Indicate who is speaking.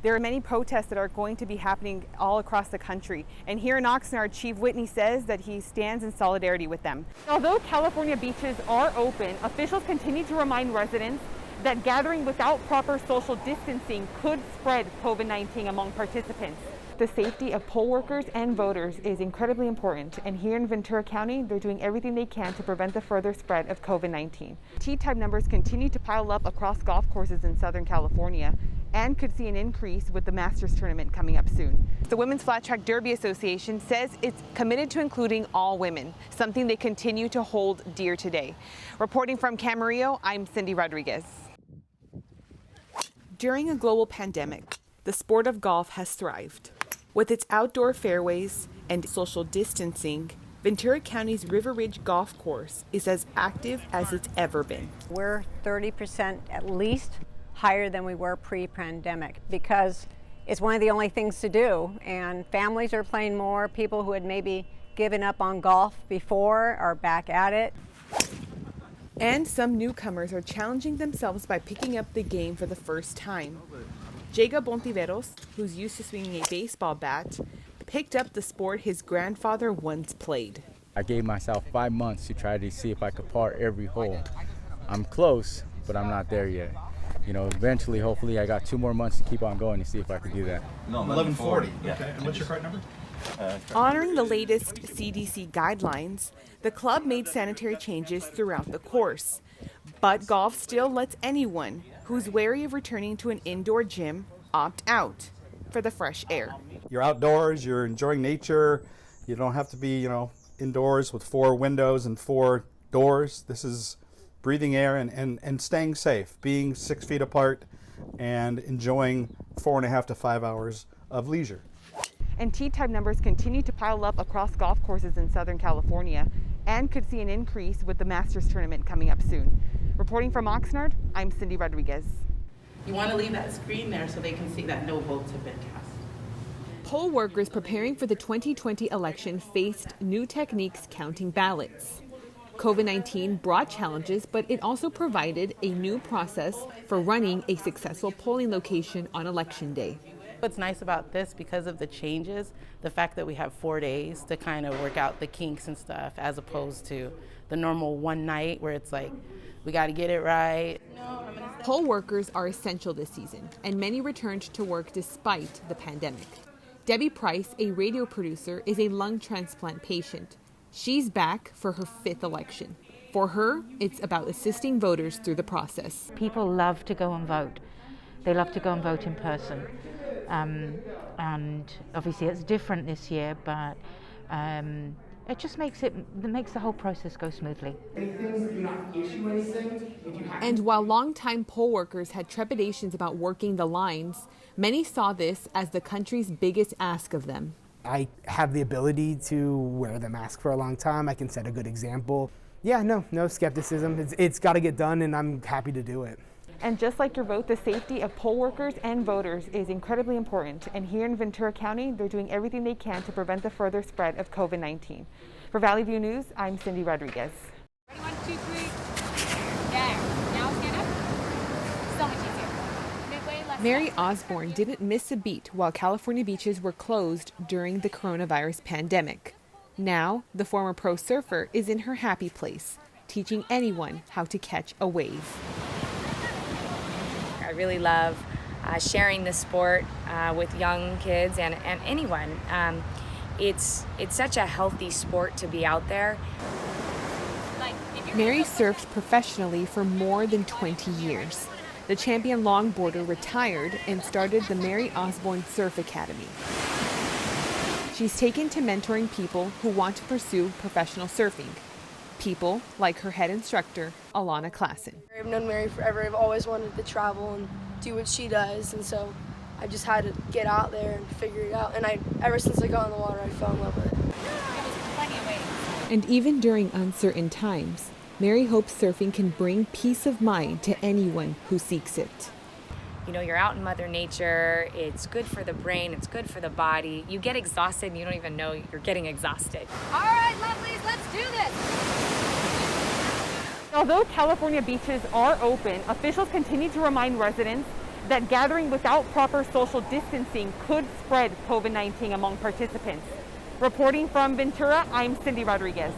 Speaker 1: There are many protests that are going to be happening all across the country. And here in Oxnard, Chief Whitney says that he stands in solidarity with them. Although California beaches are open, officials continue to remind residents that gathering without proper social distancing could spread COVID-19 among participants. The safety of poll workers and voters is incredibly important, and here in Ventura County, they're doing everything they can to prevent the further spread of COVID-19. Tee time numbers continue to pile up across golf courses in Southern California and could see an increase with the Masters tournament coming up soon. The Women's Flat Track Derby Association says it's committed to including all women, something they continue to hold dear today. Reporting from Camarillo, I'm Cindy Rodriguez. During a global pandemic, the sport of golf has thrived. With its outdoor fairways and social distancing, Ventura County's River Ridge Golf Course is as active as it's ever been.
Speaker 2: We're 30% at least higher than we were pre-pandemic because it's one of the only things to do, and families are playing more. People who had maybe given up on golf before are back at it.
Speaker 1: And some newcomers are challenging themselves by picking up the game for the first time. Jacob Bontiveros, who's used to swinging a baseball bat, picked up the sport his grandfather once played.
Speaker 3: I gave myself 5 months to try to see if I could par every hole. I'm close, but I'm not there yet. You know, eventually, hopefully, I got 2 more months to keep on going to see if I can do that.
Speaker 4: No, 1140. Yeah. Okay, and what's your card number?
Speaker 1: Honoring the latest CDC guidelines, the club made sanitary changes throughout the course. But golf still lets anyone who's wary of returning to an indoor gym opt out for the fresh air.
Speaker 5: You're outdoors, you're enjoying nature. You don't have to be, indoors with 4 windows and 4 doors. This is breathing air and staying safe, being 6 feet apart and enjoying 4.5 to 5 hours of leisure.
Speaker 1: And tee time numbers continue to pile up across golf courses in Southern California and could see an increase with the Masters tournament coming up soon. Reporting from Oxnard, I'm Cindy Rodriguez.
Speaker 6: You want to leave that screen there so they can see that no votes have been cast.
Speaker 1: Poll workers preparing for the 2020 election faced new techniques counting ballots. COVID-19 brought challenges, but it also provided a new process for running a successful polling location on Election Day.
Speaker 6: What's nice about this, because of the changes, the fact that we have 4 days to kind of work out the kinks and stuff, as opposed to the normal one night where it's like, we got to get it right.
Speaker 1: Poll workers are essential this season, and many returned to work despite the pandemic. Debbie Price, a radio producer, is a lung transplant patient. She's back for her 5th election. For her, it's about assisting voters through the process.
Speaker 7: People love to go and vote. They love to go and vote in person. And obviously it's different this year, but it just makes the whole process go smoothly.
Speaker 1: And while longtime poll workers had trepidations about working the lines, many saw this as the country's biggest ask of them.
Speaker 8: I have the ability to wear the mask for a long time. I can set a good example. Yeah, no skepticism. It's got to get done, and I'm happy to do it.
Speaker 1: And just like your vote, the safety of poll workers and voters is incredibly important. And here in Ventura County, they're doing everything they can to prevent the further spread of COVID-19. For Valley View News, I'm Cindy Rodriguez.
Speaker 9: Ready, 1, 2, 3. There. Now stand up. So much easier. Midway, left.
Speaker 1: Mary Osborne didn't miss a beat while California beaches were closed during the coronavirus pandemic. Now, the former pro surfer is in her happy place, teaching anyone how to catch a wave.
Speaker 10: I really love sharing this sport with young kids and anyone. It's such a healthy sport to be out there.
Speaker 1: Mary surfed professionally for more than 20 years. The champion longboarder retired and started the Mary Osborne Surf Academy. She's taken to mentoring people who want to pursue professional surfing. People like her head instructor, Alana Klassen.
Speaker 11: I've known Mary forever. I've always wanted to travel and do what she does, and so I just had to get out there and figure it out. And ever since I got in the water, I fell in love with it.
Speaker 1: And even during uncertain times, Mary hopes surfing can bring peace of mind to anyone who seeks it.
Speaker 10: You know, you're out in Mother Nature, it's good for the brain, it's good for the body. You get exhausted and you don't even know you're getting exhausted.
Speaker 9: All right, lovelies, let's do this.
Speaker 1: Although California beaches are open, officials continue to remind residents that gathering without proper social distancing could spread COVID-19 among participants. Reporting from Ventura, I'm Cindy Rodriguez.